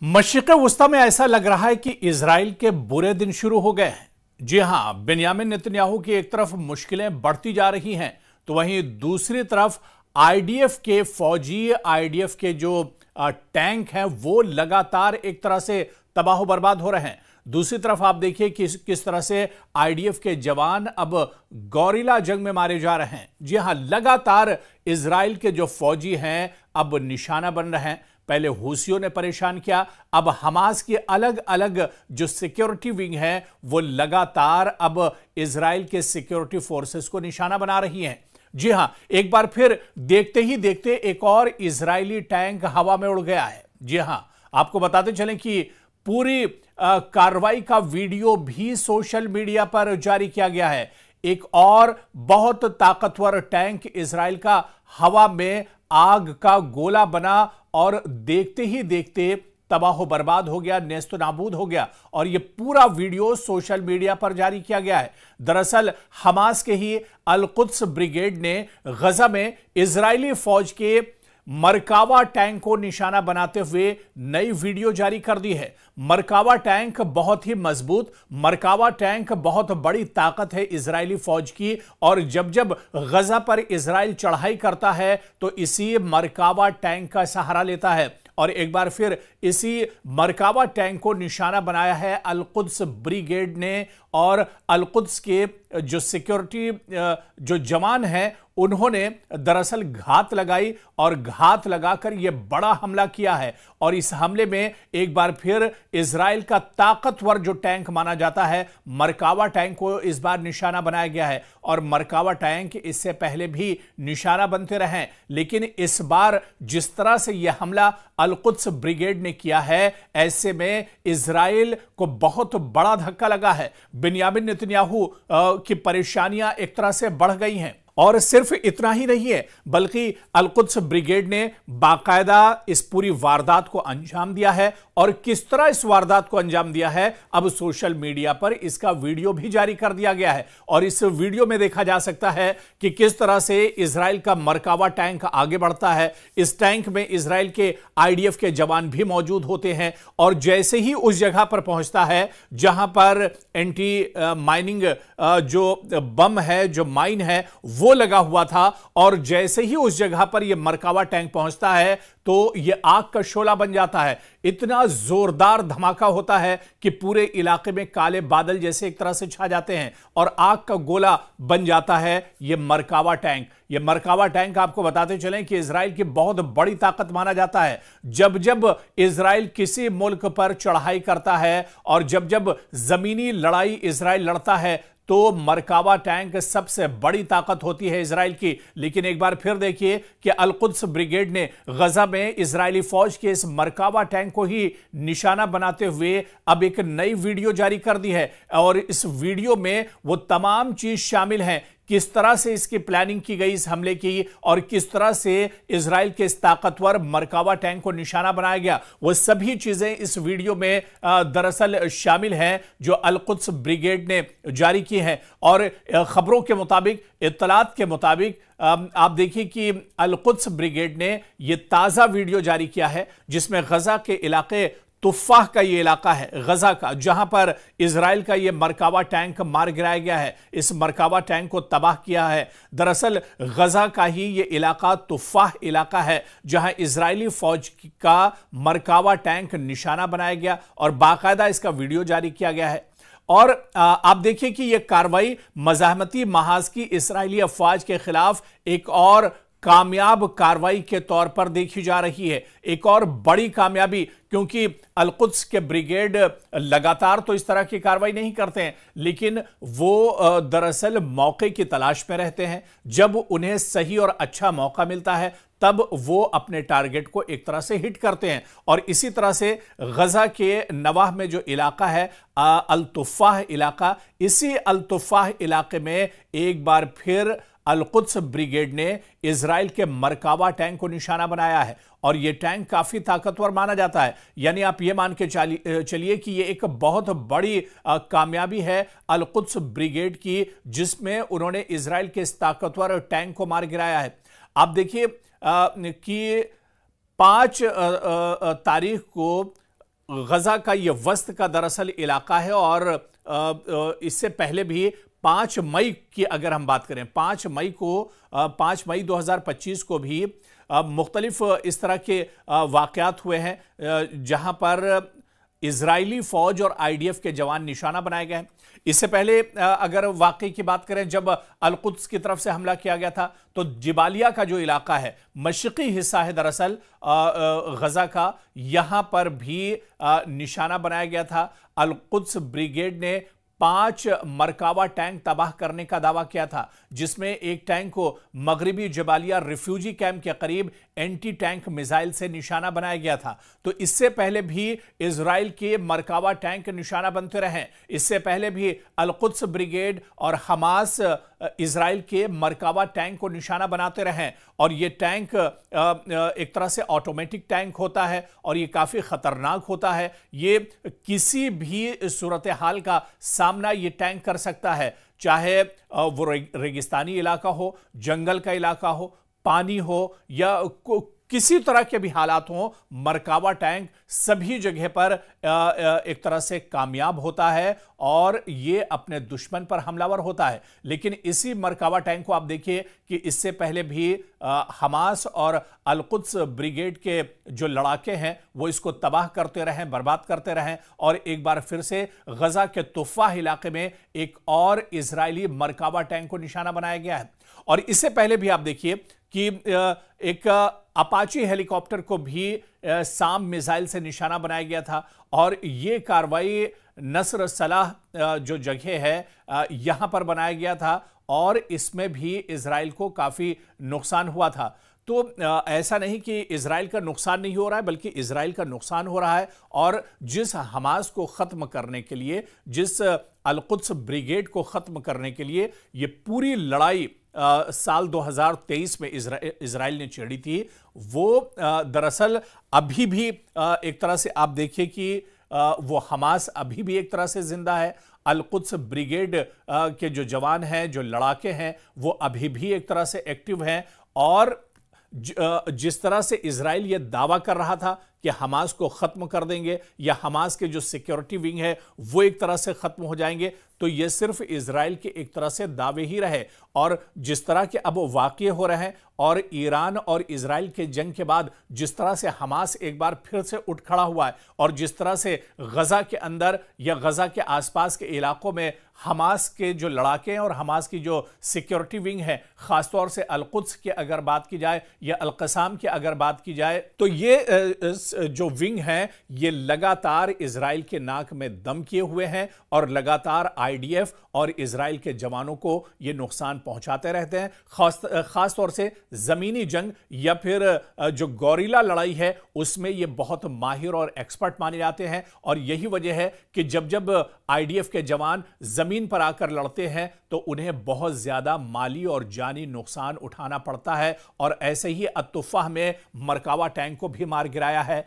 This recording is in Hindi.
मशरिक़ वुस्ता में ऐसा लग रहा है कि इजराइल के बुरे दिन शुरू हो गए हैं। जी हां, बेंयामिन नेतन्याहू की एक तरफ मुश्किलें बढ़ती जा रही हैं, तो वहीं दूसरी तरफ आईडीएफ के फौजी, आईडीएफ के जो टैंक हैं वो लगातार एक तरह से तबाह बर्बाद हो रहे हैं। दूसरी तरफ आप देखिए कि किस तरह से आईडीएफ के जवान अब गौरिला जंग में मारे जा रहे हैं। जी हां, लगातार इजराइल के जो फौजी हैं अब निशाना बन रहे हैं। पहले हूसियों ने परेशान किया, अब हमास की अलग अलग जो सिक्योरिटी विंग है वो लगातार अब इजराइल के सिक्योरिटी फोर्सेस को निशाना बना रही हैं। जी हां, एक बार फिर देखते ही देखते एक और इजरायली टैंक हवा में उड़ गया है। जी हां, आपको बताते चलें कि पूरी कार्रवाई का वीडियो भी सोशल मीडिया पर जारी किया गया है। एक और बहुत ताकतवर टैंक इजराइल का हवा में आग का गोला बना और देखते ही देखते तबाह बर्बाद हो गया, नेस्त नाबूद हो गया। और यह पूरा वीडियो सोशल मीडिया पर जारी किया गया है। दरअसल हमास के ही अल कुद्स ब्रिगेड ने गजा में इजरायली फौज के मरकावा टैंक को निशाना बनाते हुए नई वीडियो जारी कर दी है। मरकावा टैंक बहुत ही मजबूत, मरकावा टैंक बहुत बड़ी ताकत है इजरायली फौज की, और जब जब गजा पर इजराइल चढ़ाई करता है तो इसी मरकावा टैंक का सहारा लेता है। और एक बार फिर इसी मरकावा टैंक को निशाना बनाया है अल कुद्स ब्रिगेड ने, और अल कुद्स के जो सिक्योरिटी जो जवान हैं उन्होंने दरअसल घात लगाई और घात लगाकर यह बड़ा हमला किया है। और इस हमले में एक बार फिर इजराइल का ताकतवर जो टैंक माना जाता है मरकावा टैंक को इस बार निशाना बनाया गया है। और मरकावा टैंक इससे पहले भी निशाना बनते रहे, लेकिन इस बार जिस तरह से यह हमला अल कुद्स ब्रिगेड ने किया है, ऐसे में इजराइल को बहुत बड़ा धक्का लगा है। बेंयामिन नेतन्याहू की परेशानियां एक तरह से बढ़ गई हैं। और सिर्फ इतना ही नहीं है, बल्कि अल कुद्स ब्रिगेड ने बाकायदा इस पूरी वारदात को अंजाम दिया है। और किस तरह इस वारदात को अंजाम दिया है, अब सोशल मीडिया पर इसका वीडियो भी जारी कर दिया गया है। और इस वीडियो में देखा जा सकता है कि किस तरह से इजराइल का मरकावा टैंक आगे बढ़ता है। इस टैंक में इजराइल के आईडीएफ के जवान भी मौजूद होते हैं, और जैसे ही उस जगह पर पहुंचता है जहां पर एंटी माइनिंग जो बम है, जो माइन है, वो लगा हुआ था, और जैसे ही उस जगह पर यह मरकावा टैंक पहुंचता है तो यह आग का शोला बन जाता है। इतना जोरदार धमाका होता है कि पूरे इलाके में काले बादल जैसे एक तरह से छा जाते हैं और आग का गोला बन जाता है यह मरकावा टैंक। यह मरकावा टैंक आपको बताते चलें कि इजराइल की बहुत बड़ी ताकत माना जाता है। जब जब इजराइल किसी मुल्क पर चढ़ाई करता है और जब जब जमीनी लड़ाई इजराइल लड़ता है तो मरकावा टैंक सबसे बड़ी ताकत होती है इजराइल की। लेकिन एक बार फिर देखिए कि अल कुद्स ब्रिगेड ने गजा में इजरायली फौज के इस मरकावा टैंक को ही निशाना बनाते हुए अब एक नई वीडियो जारी कर दी है। और इस वीडियो में वो तमाम चीज शामिल हैं, किस तरह से इसकी प्लानिंग की गई इस हमले की, और किस तरह से इजराइल के इस ताकतवर मरकावा टैंक को निशाना बनाया गया, वो सभी चीजें इस वीडियो में दरअसल शामिल हैं जो अल कुद्स ब्रिगेड ने जारी की हैं। और खबरों के मुताबिक, इत्तलात के मुताबिक आप देखिए कि अल कुद्स ब्रिगेड ने यह ताजा वीडियो जारी किया है जिसमें गजा के इलाके तुफ़ाह का ये इलाका है, गजा का, जहां पर इजराइल का ये मरकावा टैंक मार गिराया गया है, इस मरकावा टैंक को तबाह किया है। दरअसल गजा का ही ये इलाका तुफ़ाह इलाका है जहां इजरायली फौज का मरकावा टैंक निशाना बनाया गया और बाकायदा इसका वीडियो जारी किया गया है। और आप देखिए कि यह कार्रवाई मज़ाहमती महाज की इजरायली अफवाज के खिलाफ एक और कामयाब कार्रवाई के तौर पर देखी जा रही है, एक और बड़ी कामयाबी, क्योंकि अल कुद्स के ब्रिगेड लगातार तो इस तरह की कार्रवाई नहीं करते हैं, लेकिन वो दरअसल मौके की तलाश में रहते हैं। जब उन्हें सही और अच्छा मौका मिलता है तब वो अपने टारगेट को एक तरह से हिट करते हैं। और इसी तरह से गजा के नवाह में जो इलाका है अल तुफ़ाह इलाका, इसी अल तुफ़ाह इलाके में एक बार फिर अल कुद्स ब्रिगेड ने इजराइल के मरकावा टैंक को निशाना बनाया है। और यह टैंक काफी ताकतवर माना जाता है, यानी आप यह मान के चलिए कि यह एक बहुत बड़ी कामयाबी है अल कुद्स ब्रिगेड की, जिसमें उन्होंने इजराइल के इस ताकतवर टैंक को मार गिराया है। आप देखिए कि 5 तारीख को गजा का ये वस्त का दरअसल इलाका है और इससे पहले भी 5 मई की अगर हम बात करें 5 मई 2025 को भी मुख्तलिफ इस तरह के वाकयात हुए हैं जहां पर इजरायली फौज और आईडीएफ के जवान निशाना बनाए गए हैं। इससे पहले अगर वाकई की बात करें जब अल-कुद्स की तरफ से हमला किया गया था तो जिबालिया का जो इलाका है मशरकी हिस्सा है दरअसल गजा का, यहां पर भी निशाना बनाया गया था। अल-कुद्स ब्रिगेड ने 5 मरकावा टैंक तबाह करने का दावा किया था, जिसमें एक टैंक को मगरिबी जबालिया रिफ्यूजी कैंप के करीब एंटी टैंक मिसाइल से निशाना बनाया गया था। तो इससे पहले भी इजराइल के मरकावा टैंक निशाना बनते रहे। इससे पहले भी अल-कुद्स ब्रिगेड और हमास इजराइल के मरकावा टैंक को निशाना बनाते रहे और ये टैंक एक तरह से ऑटोमेटिक टैंक होता है और ये काफी खतरनाक होता है। ये किसी भी सूरत हाल का सामना ये टैंक कर सकता है, चाहे वो रेगिस्तानी इलाका हो, जंगल का इलाका हो, पानी हो या किसी तरह के भी हालात हो। मरकावा टैंक सभी जगह पर एक तरह से कामयाब होता है और ये अपने दुश्मन पर हमलावर होता है। लेकिन इसी मरकावा टैंक को आप देखिए कि इससे पहले भी हमास और अल-कुद्स ब्रिगेड के जो लड़ाके हैं वो इसको तबाह करते रहे, बर्बाद करते रहे और एक बार फिर से गजा के तुफा इलाके में एक और इजरायली मरकावा टैंक को निशाना बनाया गया है। और इससे पहले भी आप देखिए कि एक अपाची हेलीकॉप्टर को भी साम मिसाइल से निशाना बनाया गया था और यह कार्रवाई नस्र सलाह जो जगह है यहां पर बनाया गया था और इसमें भी इजराइल को काफी नुकसान हुआ था। तो ऐसा नहीं कि इजराइल का नुकसान नहीं हो रहा है, बल्कि इजराइल का नुकसान हो रहा है और जिस हमास को खत्म करने के लिए, जिस अल-कुद्स ब्रिगेड को खत्म करने के लिए ये पूरी लड़ाई साल 2023 में इजराइल ने छेड़ी थी, वो दरअसल अभी भी एक तरह से आप देखिए कि वो हमास अभी भी एक तरह से जिंदा है। अल-कुद्स ब्रिगेड के जो जवान हैं, जो लड़ाके हैं, वो अभी भी एक तरह से एक्टिव हैं और जिस तरह से इजराइल ये दावा कर रहा था कि हमास को खत्म कर देंगे या हमास के जो सिक्योरिटी विंग है वो एक तरह से खत्म हो जाएंगे, तो ये सिर्फ इजराइल के एक तरह से दावे ही रहे। और जिस तरह के अब वाक़ये हो रहे हैं और ईरान और इजराइल के जंग के बाद जिस तरह से हमास एक बार फिर से उठ खड़ा हुआ है और जिस तरह से गजा के अंदर या गजा के आसपास के इलाकों में हमास के जो लड़ाके हैं और हमास की जो सिक्योरिटी विंग है, खासतौर से अल-कुद्स की अगर बात की जाए या अल-क़साम की अगर बात की जाए, तो ये जो विंग है ये लगातार इजराइल के नाक में दम किए हुए हैं और लगातार आईडीएफ और इजराइल के जवानों को ये नुकसान पहुंचाते रहते हैं। खास तौर से जमीनी जंग या फिर जो गोरिल्ला लड़ाई है उसमें ये बहुत माहिर और एक्सपर्ट माने जाते हैं और यही वजह है कि जब जब आईडीएफ के जवान जमीन पर आकर लड़ते हैं तो उन्हें बहुत ज्यादा माली और जानी नुकसान उठाना पड़ता है और ऐसे ही अत्तुफ़ाह में मरकावा टैंक को भी मार गिराया है